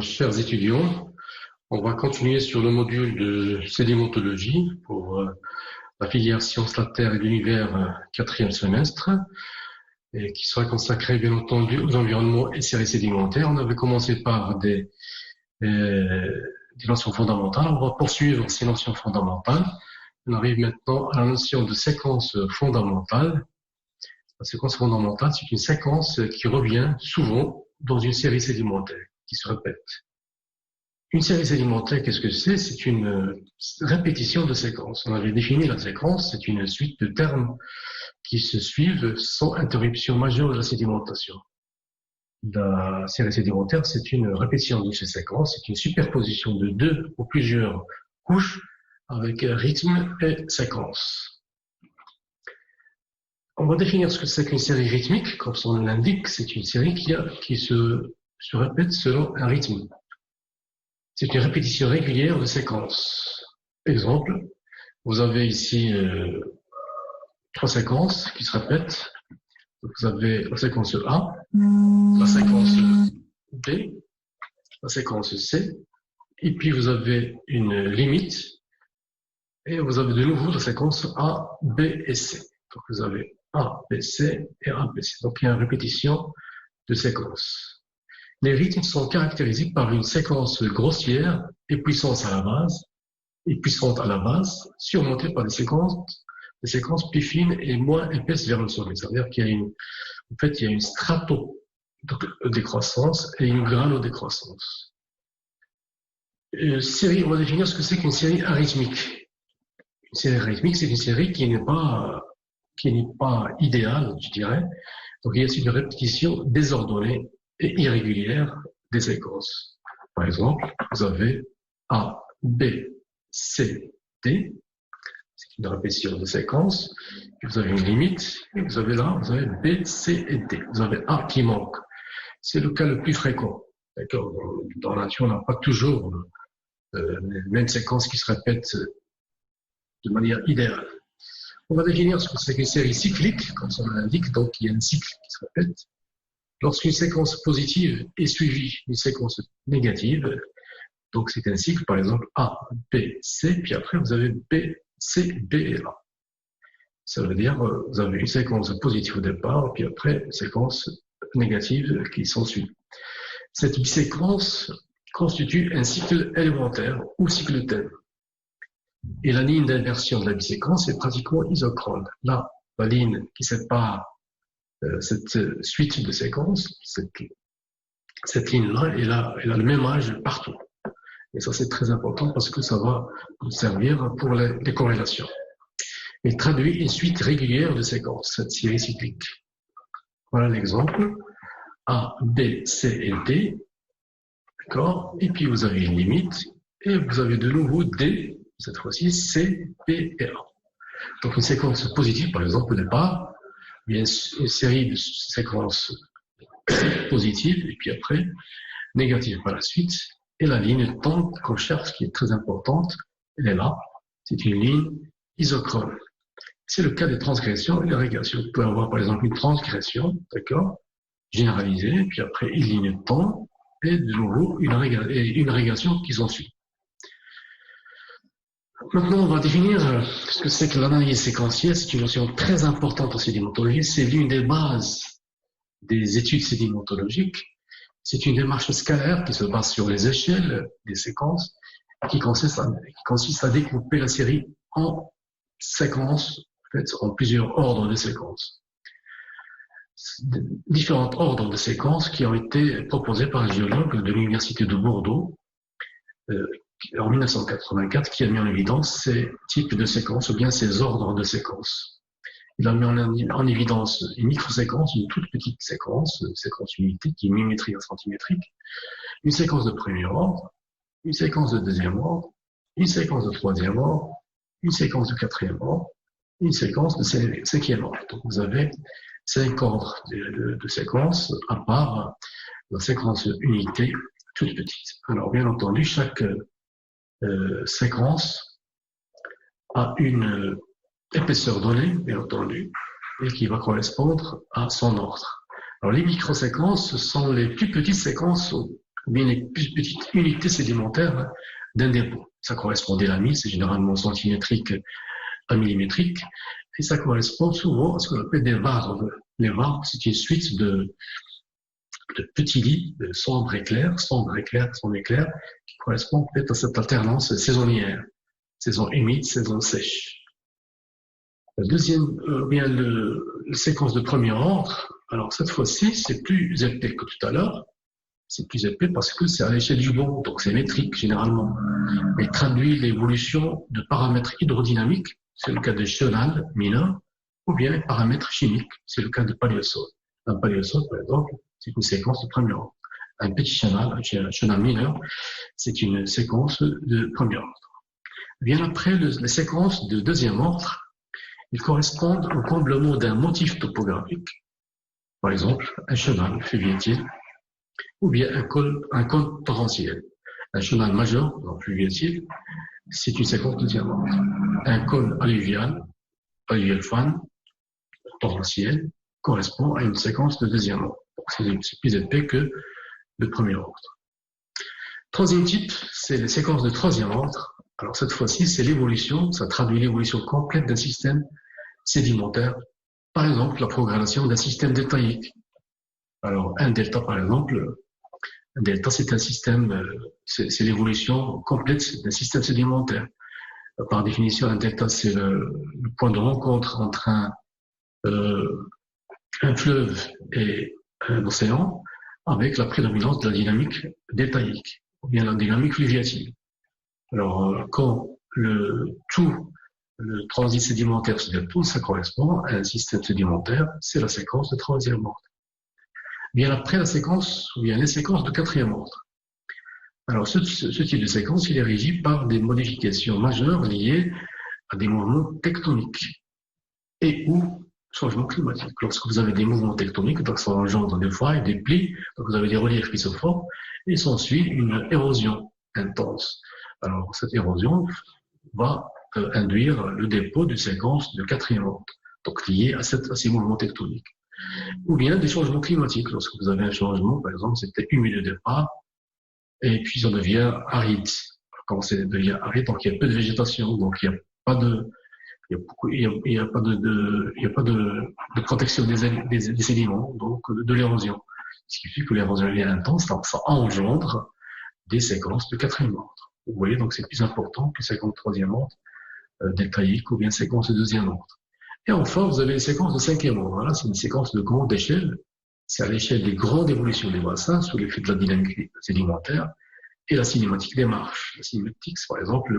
Chers étudiants, on va continuer sur le module de sédimentologie pour la filière Sciences de la Terre et de l'Univers, quatrième semestre, et qui sera consacré bien entendu aux environnements et séries sédimentaires. On avait commencé par des notions fondamentales. On va poursuivre ces notions fondamentales. On arrive maintenant à la notion de séquence fondamentale. La séquence fondamentale, c'est une séquence qui revient souvent dans une série sédimentaire, qui se répète. Une série sédimentaire, qu'est-ce que c'est? C'est une répétition de séquences. On avait défini la séquence, c'est une suite de termes qui se suivent sans interruption majeure de la sédimentation. La série sédimentaire, c'est une répétition de ces séquences, c'est une superposition de deux ou plusieurs couches avec rythme et séquence. On va définir ce que c'est qu'une série rythmique. Comme son nom l'indique, c'est une série qui se répète selon un rythme. C'est une répétition régulière de séquences. Exemple, vous avez ici trois séquences qui se répètent. Vous avez la séquence A, la séquence B, la séquence C, et puis vous avez une limite, et vous avez de nouveau la séquence A, B et C. Donc vous avez A, B, C et A, B, C. Donc il y a une répétition de séquences. Les rythmes sont caractérisés par une séquence grossière et puissante à la base, surmontée par des séquences plus fines et moins épaisses vers le sommet. C'est-à-dire qu'il y a une strato-décroissance et une grano-décroissance. On va définir ce que c'est qu'une série arythmique. Une série arythmique, c'est une série qui n'est pas idéale, je dirais. Donc, il y a une répétition désordonnée et irrégulière des séquences. Par exemple, vous avez A, B, C, D. C'est une répétition de séquences. Puis vous avez une limite. Et vous avez B, C et D. Vous avez A qui manque. C'est le cas le plus fréquent. D'accord. Dans la nature, on n'a pas toujours les mêmes séquences qui se répètent de manière idéale. On va définir ce que c'est qu'une série cyclique, comme son nom l'indique. Donc, il y a un cycle qui se répète. Lorsqu'une séquence positive est suivie d'une séquence négative, donc c'est un cycle, par exemple A, B, C, puis après vous avez B, C, B et A. Ça veut dire vous avez une séquence positive au départ, puis après une séquence négative qui s'ensuit. Cette biséquence constitue un cycle élémentaire ou cycle thème. Et la ligne d'inversion de la biséquence est pratiquement isochrone. Là, la ligne qui sépare cette suite de séquences, cette ligne-là, elle a le même âge partout. Et ça, c'est très important parce que ça va nous servir pour les corrélations. Il traduit une suite régulière de séquences, cette série cyclique. Voilà l'exemple. A, B, C et D. D'accord? Et puis, vous avez une limite. Et vous avez de nouveau D, cette fois-ci, C, B et A. Donc, une séquence positive, par exemple, au départ, il y a une série de séquences positives, et puis après, négatives par la suite. Et la ligne tente qu'on cherche, qui est très importante, elle est là. C'est une ligne isochrone. C'est le cas des transgressions et des régressions. Vous pouvez avoir, par exemple, une transgression, d'accord, généralisée, puis après, une ligne tente, et de nouveau, une régression qui s'ensuit. Maintenant, on va définir ce que c'est que l'analyse séquentielle. C'est une notion très importante en sédimentologie. C'est l'une des bases des études sédimentologiques. C'est une démarche scalaire qui se base sur les échelles des séquences, qui consiste à découper la série en séquences, en fait, en plusieurs ordres de séquences. Différents ordres de séquences qui ont été proposés par un géologue de l'Université de Bordeaux, en 1984, qui a mis en évidence ces types de séquences, ou bien ces ordres de séquences. Il a mis en évidence une microséquence, une toute petite séquence, séquence unité, qui est millimétrique à centimétrique, une séquence de premier ordre, une séquence de deuxième ordre, une séquence de troisième ordre, une séquence de quatrième ordre, une séquence de cinquième ordre. Donc vous avez 5 ordres de séquences, à part la séquence unité toute petite. Alors bien entendu, chaque séquence a une épaisseur donnée, bien entendu, et qui va correspondre à son ordre. Alors les microséquences sont les plus petites séquences ou bien les plus petites unités sédimentaires d'un dépôt. Ça correspond à l'ami, c'est généralement centimétrique à millimétrique, et ça correspond souvent à ce qu'on appelle des varves. Les varves, c'est une suite de petits lits sombres et clairs, sombres et clairs, sombres et clairs, qui correspondent peut-être à cette alternance saisonnière, saison humide, saison sèche. La deuxième, bien la séquence de premier ordre, alors cette fois-ci, c'est plus épais que tout à l'heure. C'est plus épais parce que c'est à l'échelle du bond, donc c'est métrique généralement. Mais traduit l'évolution de paramètres hydrodynamiques, c'est le cas de chenal mineur, ou bien paramètres chimiques, c'est le cas de paléosol. Un paléosol, par exemple, c'est une séquence de premier ordre. Un petit chenal, un chenal mineur, c'est une séquence de premier ordre. Bien après, les séquences de deuxième ordre, ils correspondent au comblement d'un motif topographique. Par exemple, un chenal fluviatile, ou bien un cône torrentiel. Un chenal majeur, donc fluviatile, c'est une séquence de deuxième ordre. Un cône alluvial fan, torrentiel, correspond à une séquence de deuxième ordre. Donc c'est plus épais que le premier ordre. Troisième type, c'est les séquences de troisième ordre. Alors cette fois-ci, c'est l'évolution, ça traduit l'évolution complète d'un système sédimentaire. Par exemple, la progression d'un système deltaïque. Alors un delta, par exemple, un delta, c'est un système, c'est l'évolution complète d'un système sédimentaire. Par définition, un delta, c'est le point de rencontre entre un fleuve et un océan, avec la prédominance de la dynamique deltaïque, ou bien la dynamique fluviatile. Alors, quand le transit sédimentaire se dépose, ça correspond à un système sédimentaire, c'est la séquence de troisième ordre. Bien après la séquence, ou bien les séquences de quatrième ordre. Alors, ce type de séquence, il est régi par des modifications majeures liées à des mouvements tectoniques et ou changement climatique. Lorsque vous avez des mouvements tectoniques, donc ça engendre des failles, des plis, donc vous avez des reliefs qui se forment, et s'ensuit une érosion intense. Alors, cette érosion va induire le dépôt de séquences de quatrième ordre, donc liées à ces mouvements tectoniques. Ou bien des changements climatiques. Lorsque vous avez un changement, par exemple, c'était humide au départ, et puis ça devient aride. Quand ça devient aride, donc il y a peu de végétation, donc il n'y a pas de, il y a pas de protection des sédiments, donc de l'érosion. Ce qui fait que l'érosion est intense, donc ça engendre des séquences de quatrième ordre. Vous voyez, donc c'est plus important que séquence de troisième ordre, deltaïque, ou bien séquence de deuxième ordre. Et enfin, vous avez les séquences de cinquième ordre. Voilà, c'est une séquence de grande échelle. C'est à l'échelle des grandes évolutions des bassins sous l'effet de la dynamique sédimentaire et la cinématique des marches. La cinématique, c'est par exemple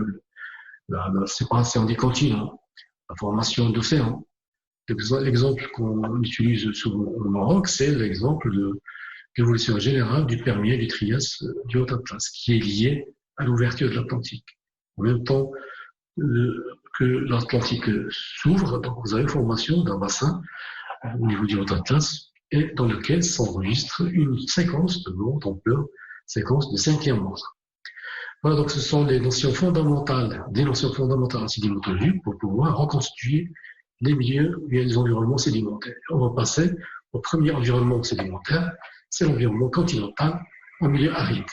la séparation des continents, la formation d'océans. L'exemple qu'on utilise souvent au Maroc, c'est l'exemple de l'évolution générale du Permien, du Trias, du Haut-Atlas, qui est lié à l'ouverture de l'Atlantique. En même temps que l'Atlantique s'ouvre, donc vous avez une formation d'un bassin au niveau du Haut-Atlas, et dans lequel s'enregistre une séquence de grande ampleur, séquence de cinquième ordre. Voilà, donc ce sont des notions fondamentales en sédimentologie pour pouvoir reconstituer les milieux et les environnements sédimentaires. On va passer au premier environnement sédimentaire, c'est l'environnement continental en milieu aride.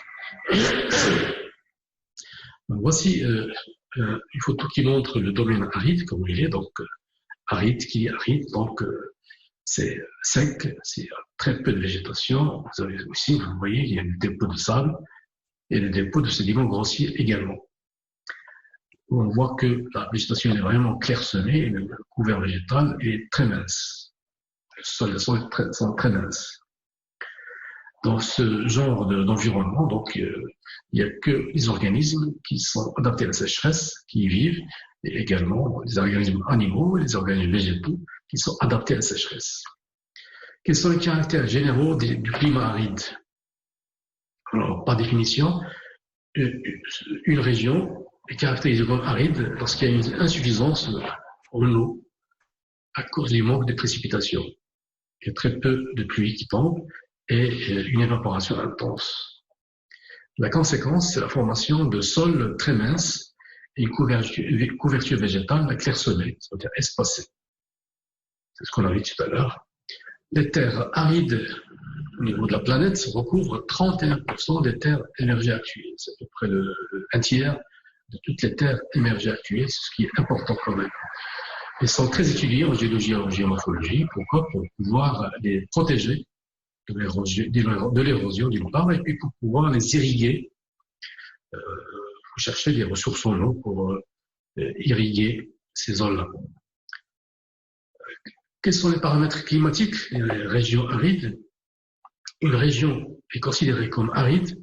Donc, voici une photo qui montre le domaine aride, comme il est, donc aride, qui est aride, donc c'est sec, c'est très peu de végétation. Vous avez aussi, vous voyez, il y a des dépôts de sable et des dépôts de sédiments grossiers également. On voit que la végétation est vraiment clairsemée et le couvert végétal est très mince. Le sol est très mince. Dans ce genre d'environnement, donc, il n'y a que les organismes qui sont adaptés à la sécheresse, qui y vivent, et également les organismes animaux et les organismes végétaux qui sont adaptés à la sécheresse. Quels sont les caractères généraux du climat aride? Alors, par définition, une région est caractérisée comme aride lorsqu'il y a une insuffisance en eau à cause du manque de précipitations. Il y a très peu de pluie qui tombe et une évaporation intense. La conséquence, c'est la formation de sols très minces et une couverture végétale clairsemée, c'est-à-dire espacée. C'est ce qu'on a vu tout à l'heure. Les terres arides au niveau de la planète, recouvre 31% des terres émergées actuelles. C'est à peu près un tiers de toutes les terres émergées actuelles, ce qui est important quand même. Ils sont très étudiés en géologie et en géomorphologie. Pourquoi? Pour pouvoir les protéger de l'érosion d'une part, et puis pour pouvoir les irriguer. Il faut chercher des ressources en eau pour irriguer ces zones-là. Quels sont les paramètres climatiques des régions arides? Une région est considérée comme aride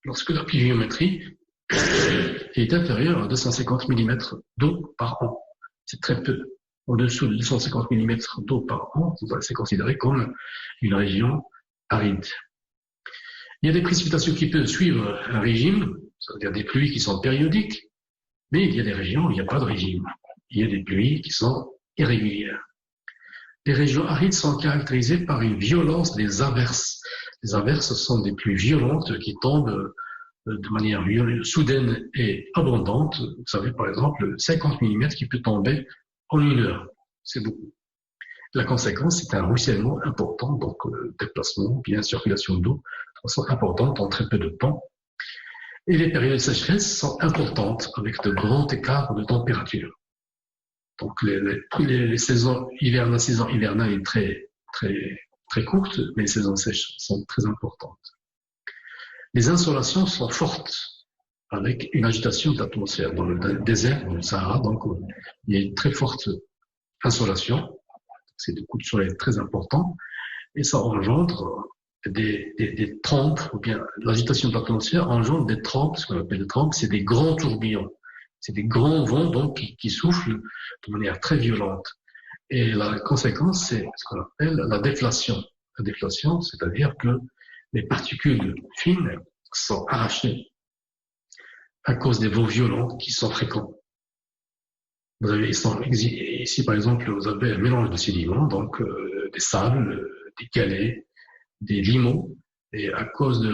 lorsque la pluviométrie est inférieure à 250 mm d'eau par an. C'est très peu. En-dessous de 250 mm d'eau par an, c'est considéré comme une région aride. Il y a des précipitations qui peuvent suivre un régime, c'est-à-dire des pluies qui sont périodiques, mais il y a des régions où il n'y a pas de régime. Il y a des pluies qui sont irrégulières. Les régions arides sont caractérisées par une violence des averses. Les averses sont des pluies violentes qui tombent de manière soudaine et abondante. Vous savez, par exemple, 50 mm qui peut tomber en 1 heure. C'est beaucoup. La conséquence, c'est un ruissellement important, donc déplacement, bien circulation d'eau, de façon importante en très peu de temps. Et les périodes de sécheresse sont importantes, avec de grands écarts de température. Donc les saisons hivernales, la saison hivernale est très courte, mais les saisons sèches sont très importantes. Les insolations sont fortes, avec une agitation de l'atmosphère. Dans le désert, dans le Sahara, donc il y a une très forte insolation. C'est des coups de soleil très importants, et ça engendre des trompes, ou bien l'agitation de l'atmosphère engendre des trompes. Ce qu'on appelle des trompes, c'est des grands tourbillons. C'est des grands vents donc qui soufflent de manière très violente. Et la conséquence, c'est ce qu'on appelle la déflation. La déflation, c'est-à-dire que les particules fines sont arrachées à cause des vents violents qui sont fréquents. Vous avez ici, par exemple, vous avez un mélange de sédiments, donc des sables, des galets, des limons, et à cause de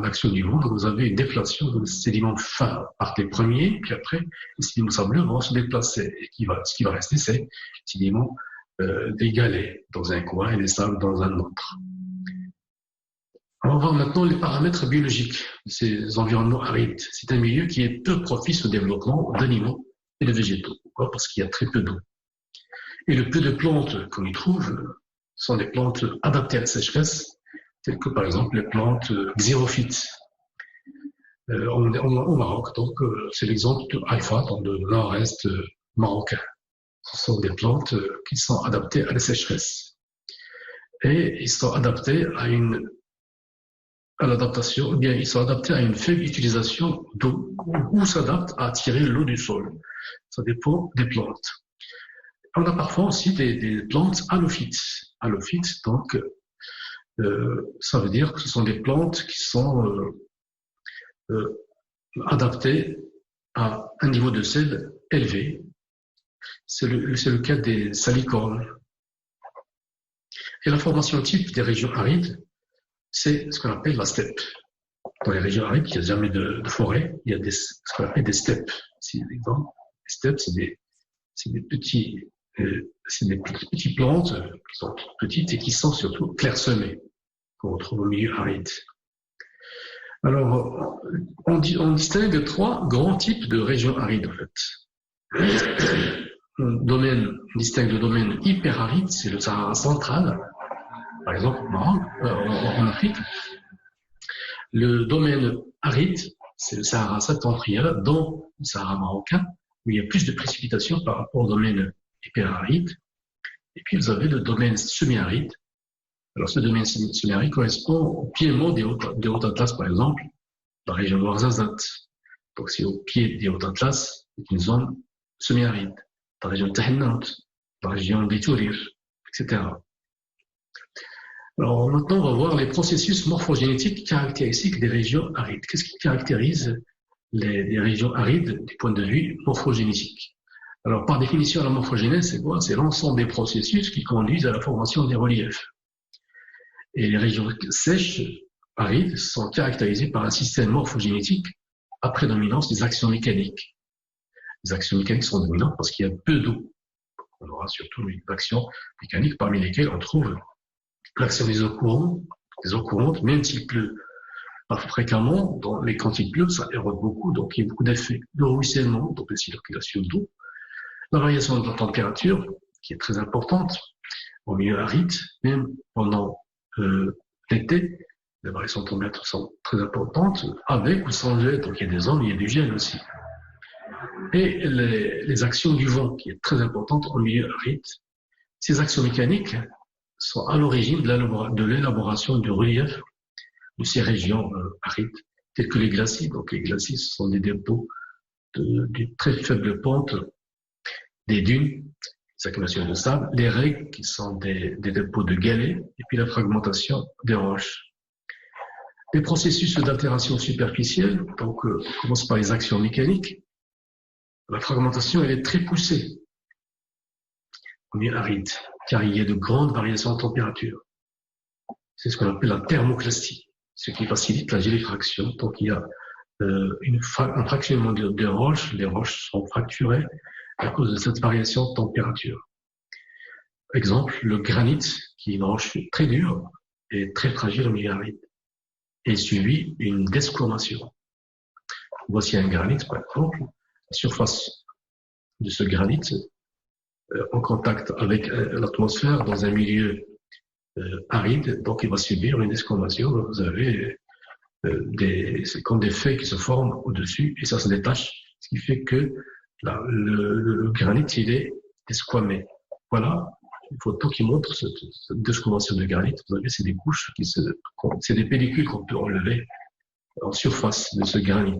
l'action du vent, vous avez une déflation de sédiments fins par les premiers, puis après, les sédiments sableux vont se déplacer. Et ce qui va rester, c'est les sédiments des galets dans un coin et les sables dans un autre. On va voir maintenant les paramètres biologiques de ces environnements arides. C'est un milieu qui est peu propice au développement d'animaux et de végétaux. Pourquoi? Parce qu'il y a très peu d'eau. Et le peu de plantes qu'on y trouve sont des plantes adaptées à la sécheresse, telles que par exemple les plantes xérophytes. Au Maroc, donc c'est l'exemple de Haïfa, dans le nord-est marocain. Ce sont des plantes qui sont adaptées à la sécheresse. Et ils sont adaptés à l'adaptation, ou bien ils sont adaptés à une faible utilisation d'eau, ou s'adaptent à attirer l'eau du sol. Ça dépend des plantes. On a parfois aussi des plantes halophytes. Halophytes, donc, ça veut dire que ce sont des plantes qui sont adaptées à un niveau de sel élevé. C'est le cas des salicornes. Et la formation type des régions arides, c'est ce qu'on appelle la steppe. Dans les régions arides, il n'y a jamais de forêt, il y a ce qu'on appelle des steppes. Les steppes, c'est des petites plantes qui sont toutes petites et qui sont surtout clairsemées, qu'on retrouve au milieu aride. Alors, on distingue 3 grands types de régions arides, en fait. On distingue le domaine hyperaride, c'est le Sahara central, par exemple en Afrique. Le domaine aride, c'est le Sahara septentrional, dont le Sahara marocain, où il y a plus de précipitations par rapport au domaine hyperaride. Et puis vous avez le domaine semi-aride. Alors ce domaine semi-aride correspond au piémont des Hauts Atlas, par exemple, la région de Ouarzazate. Donc c'est au pied des Hauts Atlas, c'est une zone semi-aride. La région de Tahennant, la région des Tourir, etc. Alors maintenant, on va voir les processus morphogénétiques caractéristiques des régions arides. Qu'est-ce qui caractérise les régions arides du point de vue morphogénétique? Alors par définition, la morphogénèse, c'est quoi? C'est l'ensemble des processus qui conduisent à la formation des reliefs. Et les régions sèches, arides, sont caractérisées par un système morphogénétique à prédominance des actions mécaniques. Les actions mécaniques sont dominantes parce qu'il y a peu d'eau. On aura surtout une action mécanique parmi lesquelles on trouve l'action des eaux courantes, des eaux courantes, même s'il pleut pas fréquemment, mais quand il pleut, ça érode beaucoup, donc il y a beaucoup d'effets. Le ruissellement, donc la circulation d'eau, la variation de la température, qui est très importante, au milieu aride, même pendant l'été, les variations de température sont très importantes, avec ou sans gel, donc il y a des zones, il y a du gel aussi. Et les actions du vent, qui est très importante au milieu aride. Ces actions mécaniques sont à l'origine de l'élaboration du relief de ces régions arides, telles que les glacis. Donc les glacis, ce sont des dépôts de très faible pente, des dunes, des accumulations de sable, les raies, qui sont des dépôts de galets, et puis la fragmentation des roches. Les processus d'altération superficielle, donc on commence par les actions mécaniques. La fragmentation, elle est très poussée au milieu aride, car il y a de grandes variations de température. C'est ce qu'on appelle la thermoclastie, ce qui facilite la gélification. Donc il y a un fractionnement des roches, les roches sont fracturées à cause de cette variation de température. Exemple, le granit, qui est une roche très dure et très fragile au milieu aride, est suivi d'une desquamation. Voici un granit, par exemple. La surface de ce granit, en contact avec l'atmosphère dans un milieu aride, donc il va subir une desquamation. Vous avez c'est comme des feuilles qui se forment au-dessus et ça se détache, ce qui fait que le granit, il est desquamé. Voilà une photo qui montre cette desquamation de granit. Vous voyez, c'est des couches c'est des pellicules qu'on peut enlever en surface de ce granit.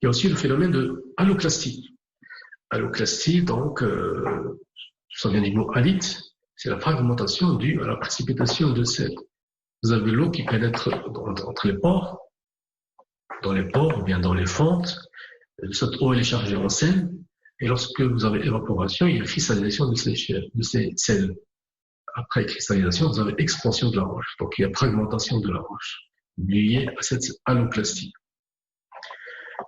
Il y a aussi le phénomène de haloclastie. Haloclastie, donc, ça vient du mot halite, c'est la fragmentation due à la précipitation de sel. Vous avez l'eau qui pénètre entre les pores, dans les pores ou bien dans les fentes. Cette eau, elle est chargée en sel. Et lorsque vous avez évaporation, il y a cristallisation de ces sels. Après cristallisation, vous avez expansion de la roche. Donc, il y a fragmentation de la roche liée à cette haloclastie.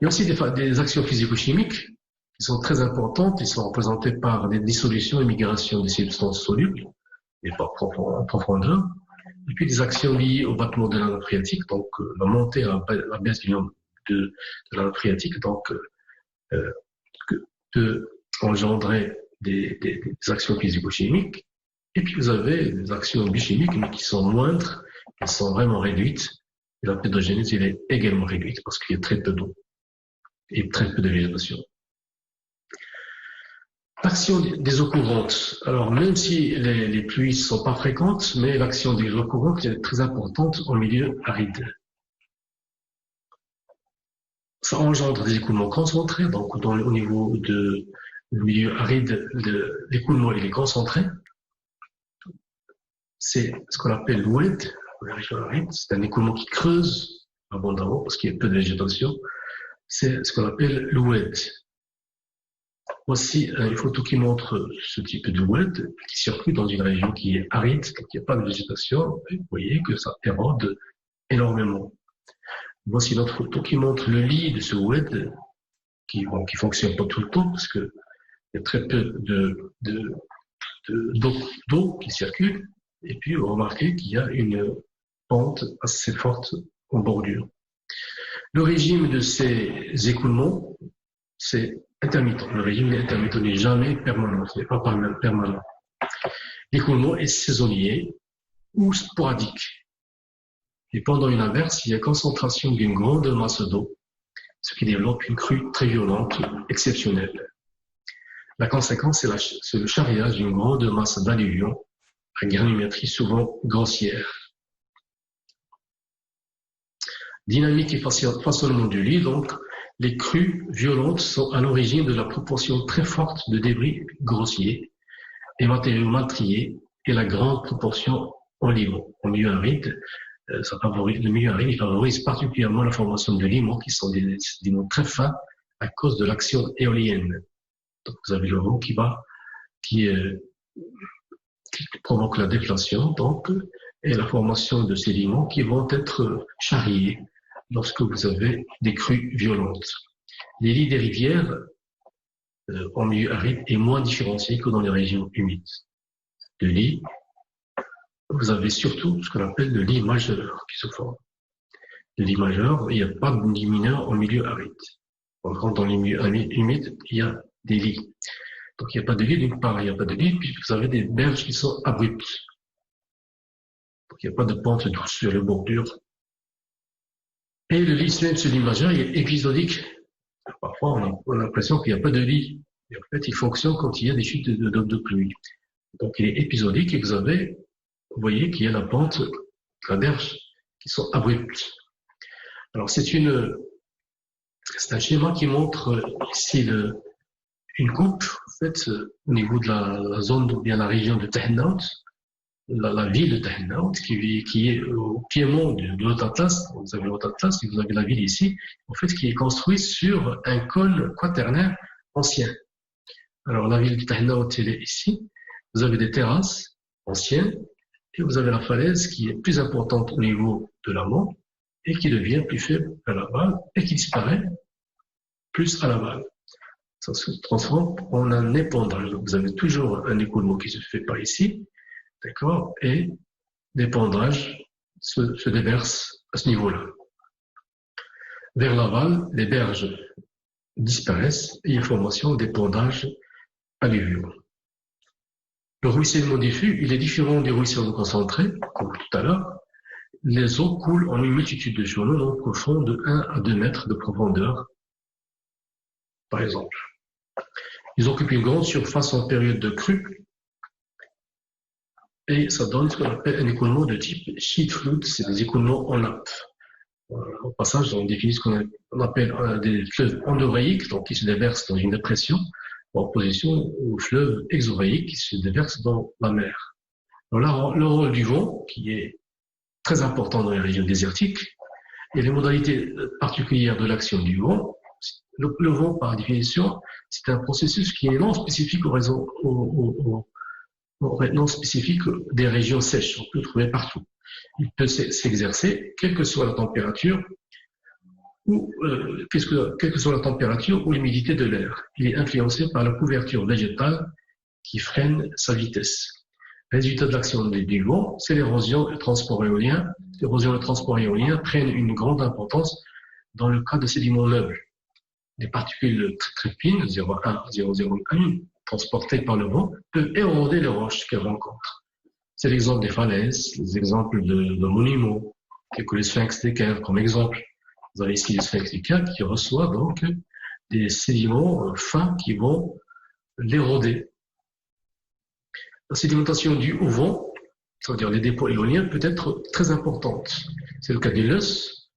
Il y a aussi des actions physico-chimiques qui sont très importantes. Ils sont représentées par des dissolutions et migrations des substances solubles, et pas en profondeur. Et puis des actions liées au battement de la nappe phréatique, donc la montée et la baisse de la nappe phréatique, donc peut engendrer des actions physico-chimiques. Et puis vous avez des actions biochimiques, mais qui sont moindres, qui sont vraiment réduites. Et la pédogénèse, elle est également réduite parce qu'il y a très peu d'eau et très peu de végétation. L'action des eaux courantes. Alors, même si les pluies ne sont pas fréquentes, mais l'action des eaux courantes est très importante en milieu aride. Ça engendre des écoulements concentrés, donc au niveau du milieu aride, l'écoulement il est concentré. C'est ce qu'on appelle l'oued, la région aride. C'est un écoulement qui creuse abondamment parce qu'il y a peu de végétation. C'est ce qu'on appelle l'oued. Voici une photo qui montre ce type de oued qui circule dans une région qui est aride, donc il n'y a pas de végétation. Et vous voyez que ça érode énormément. Voici notre photo qui montre le lit de ce oued qui fonctionne pas tout le temps parce que il y a très peu d'eau qui circule. Et puis, vous remarquez qu'il y a une pente assez forte en bordure. Le régime de ces écoulements, c'est intermittent. Le régime est intermittent, n'est jamais permanent. Ce n'est pas permanent. L'écoulement est saisonnier ou sporadique. Et pendant une averse, il y a concentration d'une grande masse d'eau, ce qui développe une crue très violente, exceptionnelle. La conséquence, c'est le charriage d'une grande masse d'alluvions à granulométrie souvent grossière. Dynamique et façonnement du lit, donc, les crues violentes sont à l'origine de la proportion très forte de débris grossiers et matériaux mal triés et la grande proportion en limon. En milieu aride, le milieu aride il favorise particulièrement la formation de limons qui sont des limons très fins à cause de l'action éolienne. Donc vous avez le vent qui provoque la déflation, donc, et la formation de ces limons qui vont être charriés lorsque vous avez des crues violentes. Les lits des rivières en milieu aride est moins différencié que dans les régions humides. Le lit vous avez surtout ce qu'on appelle le lit majeur qui se forme. Le lit majeur, il n'y a pas de lit mineur en milieu aride. Par contre, dans les milieux humides, il y a des lits. Donc, il n'y a pas de lit d'une part, il n'y a pas de lit, puis vous avez des berges qui sont abruptes. Donc, il n'y a pas de pente douce sur les bordures. Et le lit, même ce lit majeur, il est épisodique. Parfois, on a l'impression qu'il n'y a pas de lit. Et en fait, il fonctionne quand il y a des chutes de pluie. Donc, il est épisodique et vous voyez qu'il y a la pente, la berge, qui sont abruptes. Alors, c'est un schéma qui montre ici une coupe, en fait, au niveau de la zone, ou bien la région de Tahennaout, la ville de Tahennaout, qui est au piémont de l'Haut Atlas. Vous avez l'Haut Atlas et vous avez la ville ici, en fait, qui est construite sur un col quaternaire ancien. Alors, la ville de Tahennaout, elle est ici. Vous avez des terrasses anciennes et vous avez la falaise qui est plus importante au niveau de l'amont et qui devient plus faible à l'aval et qui disparaît plus à l'aval. Ça se transforme en un épandage. Donc, vous avez toujours un écoulement qui se fait par ici, d'accord, et l'épandage se déverse à ce niveau-là. Vers l'aval, les berges disparaissent et il y a formation d'épandages alluviaux. Le ruissellement diffus, il est différent du ruissellement concentré, comme tout à l'heure. Les eaux coulent en une multitude de journaux, donc au fond de 1 à 2 mètres de profondeur, par exemple. Ils occupent une grande surface en période de crue et ça donne ce qu'on appelle un écoulement de type sheet flood, c'est des écoulements en nappe. Au passage, on définit ce qu'on appelle des fleuves endorréiques, donc qui se déversent dans une dépression, en opposition aux fleuves exorréiques qui se déversent dans la mer. Alors là, le rôle du vent, qui est très important dans les régions désertiques, et les modalités particulières de l'action du vent. Le vent, par définition, c'est un processus qui est non spécifique non spécifique des régions sèches. On peut le trouver partout. Il peut s'exercer, quelle que soit la température, quelle que soit la température ou l'humidité de l'air. Il est influencé par la couverture végétale qui freine sa vitesse. Résultat de l'action du vent, c'est l'érosion et le transport éolien. L'érosion et le transport éolien prennent une grande importance dans le cas de sédiments meubles. Des particules très fines, 0,1, 0,01, transportées par le vent, peuvent éroder les roches qu'elles rencontrent. C'est l'exemple des falaises, les exemples de monuments, tels que les sphinx d'équerre, comme exemple. Vous avez ici les sphinx d'équerre qui reçoivent donc des sédiments fins qui vont l'éroder. La sédimentation due au vent, c'est-à-dire les dépôts éoliens, peut être très importante. C'est le cas des loess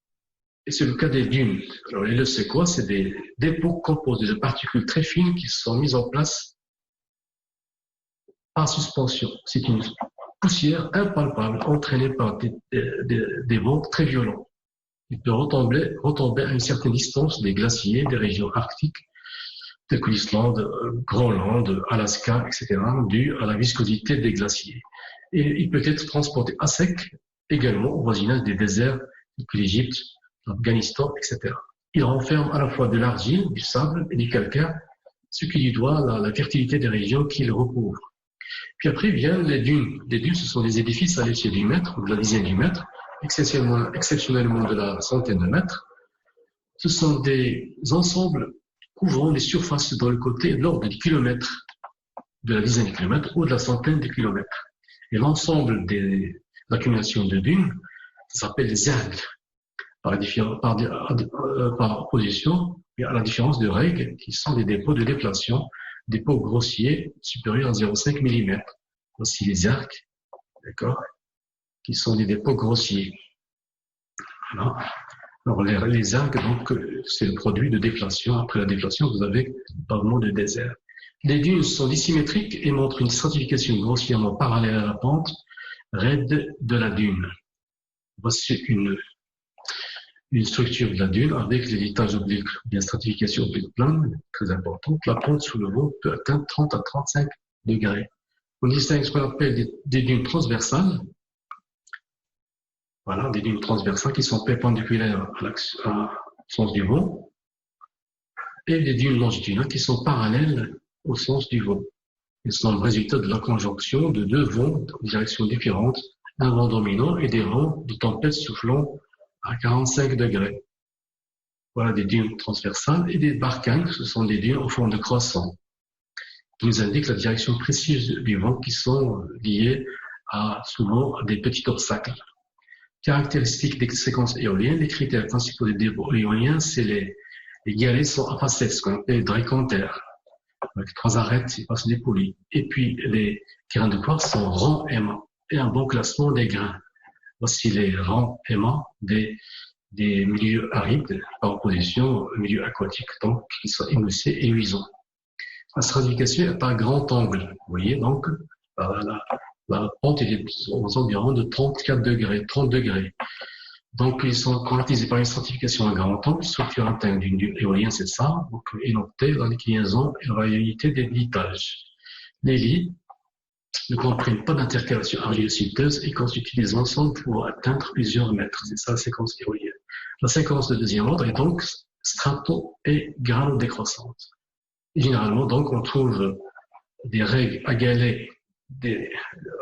et c'est le cas des dunes. Alors les loess, c'est quoi? C'est des dépôts composés de particules très fines qui sont mises en place par suspension. C'est une poussière impalpable entraînée par des vents très violents. Il peut retomber à une certaine distance des glaciers, des régions arctiques, telles que l'Islande, Groenland, Alaska, etc., dû à la viscosité des glaciers. Et il peut être transporté à sec également au voisinage des déserts, tels que l'Égypte, l'Afghanistan, etc. Il renferme à la fois de l'argile, du sable et du calcaire, ce qui lui doit la fertilité des régions qu'il recouvre. Puis après viennent les dunes. Les dunes, ce sont des édifices à l'échelle du mètre ou de la dizaine du mètre, exceptionnellement de la centaine de mètres. Ce sont des ensembles couvrant les surfaces dans le côté de l'ordre du kilomètre, de la dizaine de kilomètres ou de la centaine de kilomètres. Et l'ensemble des accumulations de dunes, ça s'appelle des ergs, par opposition à la différence de règles qui sont des dépôts de déflation, dépôts grossiers supérieurs à 0,5 mm. Voici les ergs, d'accord, qui sont des dépôts grossiers. Voilà. Alors les algues, donc, c'est le produit de déflation. Après la déflation, vous avez pavement de désert. Les dunes sont dissymétriques et montrent une stratification grossièrement parallèle à la pente raide de la dune. Voici une structure de la dune avec l'héritage oblique, bien stratification oblique plane, très importante. La pente sous le vent peut atteindre 30 à 35 degrés. On distingue ce qu'on appelle des dunes transversales. Voilà, des dunes transversales qui sont perpendiculaires au sens du vent, et des dunes longitudinales qui sont parallèles au sens du vent. Ils sont le résultat de la conjonction de deux vents en directions différentes un vent dominant et des vents de tempête soufflant à 45 degrés. Voilà des dunes transversales et des barkhangs, ce sont des dunes au fond de croissant, qui nous indiquent la direction précise du vent qui sont liées à souvent à des petits obstacles. Caractéristiques des séquences éoliennes, les critères principaux des dépôts éoliens, c'est les galets sont à facettes, ce qu'on appelle dracontaires, avec 3 arêtes qui passent des poulies. Et puis les grains de quartz sont rangs aimants et un bon classement des grains. Voici les rangs aimants des milieux arides par opposition aux milieux aquatiques, donc qui sont émoussés et luisants. La stratification est par grand angle. Vous voyez, donc, la pente est aux environs de 34 degrés, 30 degrés. Donc, ils sont caractérisés par une stratification à grand angle. Structure interne d'une dune éolienne, c'est ça. Donc, énoctée dans l'inclinaison et la variabilité des litages. Les lits ne comprennent pas d'intercalation argilo-silteuse et constituent des ensembles pour atteindre plusieurs mètres. C'est ça la séquence éolienne. La séquence de deuxième ordre est donc strato et grano-décroissante. Et généralement, donc, on trouve des règles à galets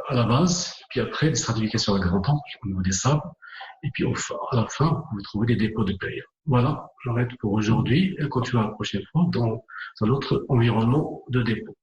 à la base, puis après des stratifications à grand angle au niveau des sables, et puis à la fin, vous trouvez des dépôts de paille. Voilà, j'arrête pour aujourd'hui et on continue la prochaine fois dans un autre environnement de dépôt.